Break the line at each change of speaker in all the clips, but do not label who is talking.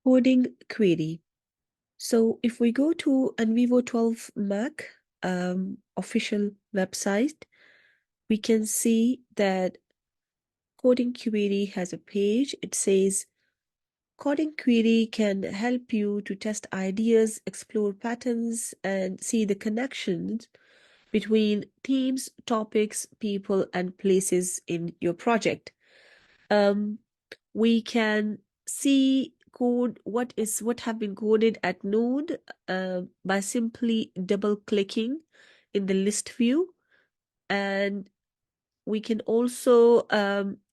Coding query. So if we go to NVivo 12 Mac official website, we can see that coding query has a page. It says coding query can help you to test ideas, explore patterns, and see the connections between themes, topics, people, and places in your project. We can see code what have been coded at Node by simply double clicking in the list view, and we can also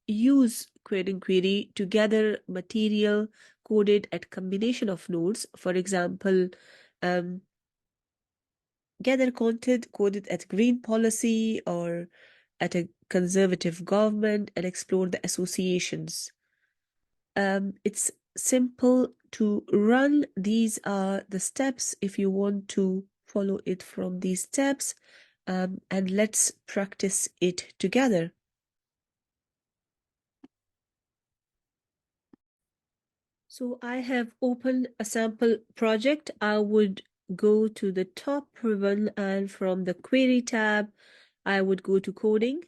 use coding query to gather material coded at combination of nodes. For example, um, gather content coded at green policy or at a conservative government and explore the associations. It's simple to run. These are the steps if you want to follow it from these steps, and let's practice it together. So I have opened a sample project. I would go to the top one, and from the query tab, I would go to coding,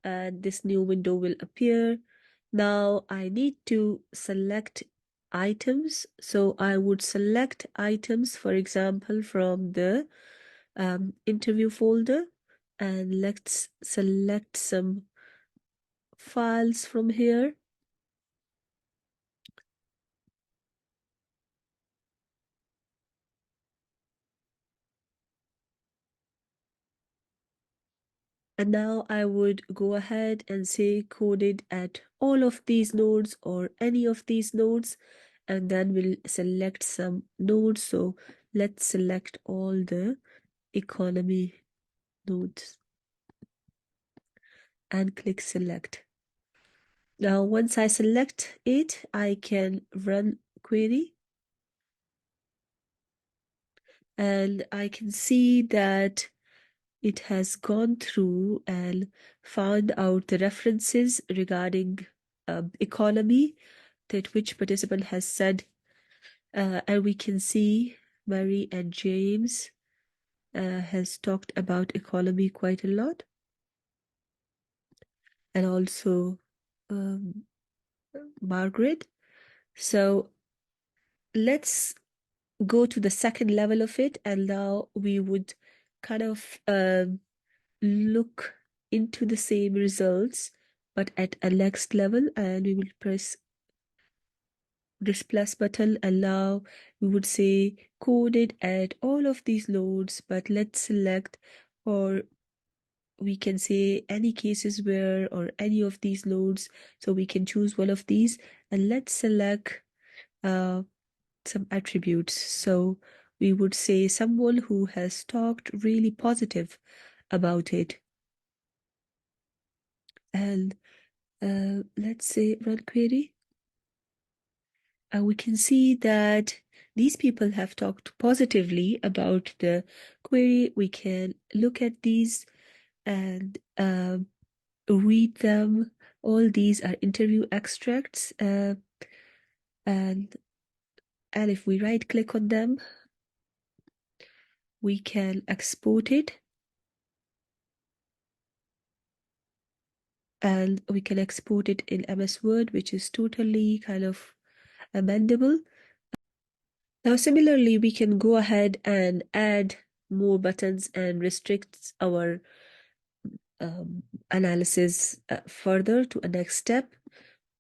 and this new window will appear. Now I need to select items. So I would select items, for example, from the interview folder, and let's select some files from here. And now I would go ahead and say coded at all of these nodes or any of these nodes, and then we'll select some nodes. So let's select all the economy nodes and click select. Now, once I select it, I can run query, and I can see that it has gone through and found out the references regarding economy that which participant has said, and we can see Mary and James has talked about economy quite a lot, and also um, Margaret. So let's go to the second level of it, and now we would kind of look into the same results but at a next level, and we will press this plus button, and now we would say coded at all of these nodes, but let's select, or we can say any cases where or any of these nodes, so we can choose one of these, and let's select some attributes. So we would say someone who has talked really positive about it. And let's say run query. And we can see that these people have talked positively about the query. We can look at these and read them. All these are interview extracts. And if we right click on them, we can export it, and we can export it in MS Word, which is totally kind of amendable. Now, similarly, we can go ahead and add more buttons and restrict our analysis further to a next step,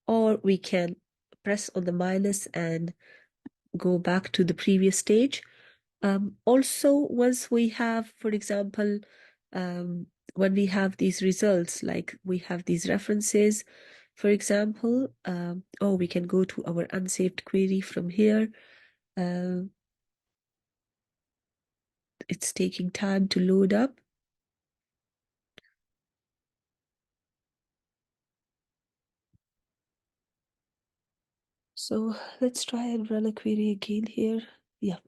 or we can press on the minus and go back to the previous stage. Also, once we have, for example, when we have these results, like we have these references, for example, we can go to our unsaved query from here. It's taking time to load up. So let's try and run a query again here. Yeah.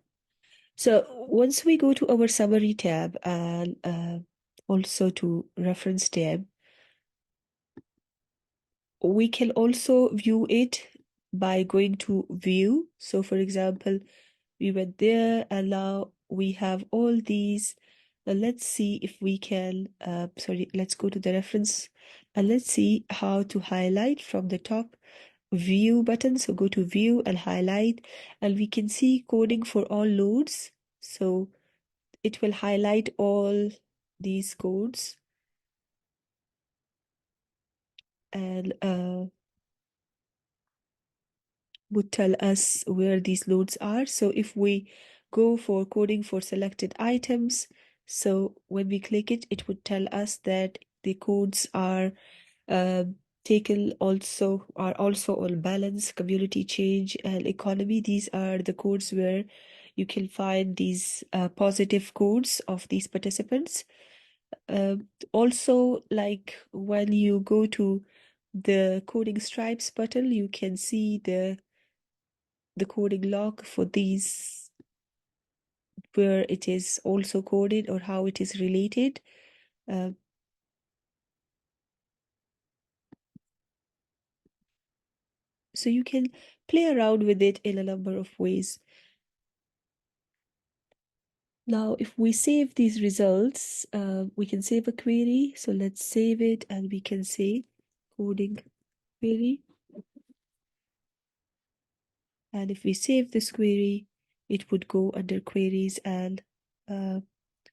So once we go to our summary tab and also to reference tab, we can also view it by going to view. So for example, we went there and now we have all these. Let's see if we can, sorry, let's go to the reference and let's see how to highlight from the top view button. So go to view and highlight, and we can see coding for all loads. So it will highlight all these codes and would tell us where these loads are. So if we go for coding for selected items, so when we click it, it would tell us that the codes are uh, taken also are also on balance, community change, and economy. These are the codes where you can find these positive codes of these participants. Also, like when you go to the coding stripes button, you can see the coding log for these, where it is also coded or how it is related. Uh, so you can play around with it in a number of ways. Now, if we save these results, we can save a query. So let's save it and we can say coding query. And if we save this query, it would go under queries and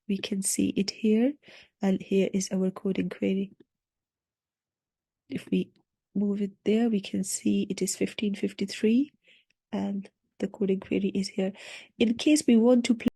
we can see it here. And here is our coding query. If we move it there, we can see it is 1553 and the coding query is here. In case we want to play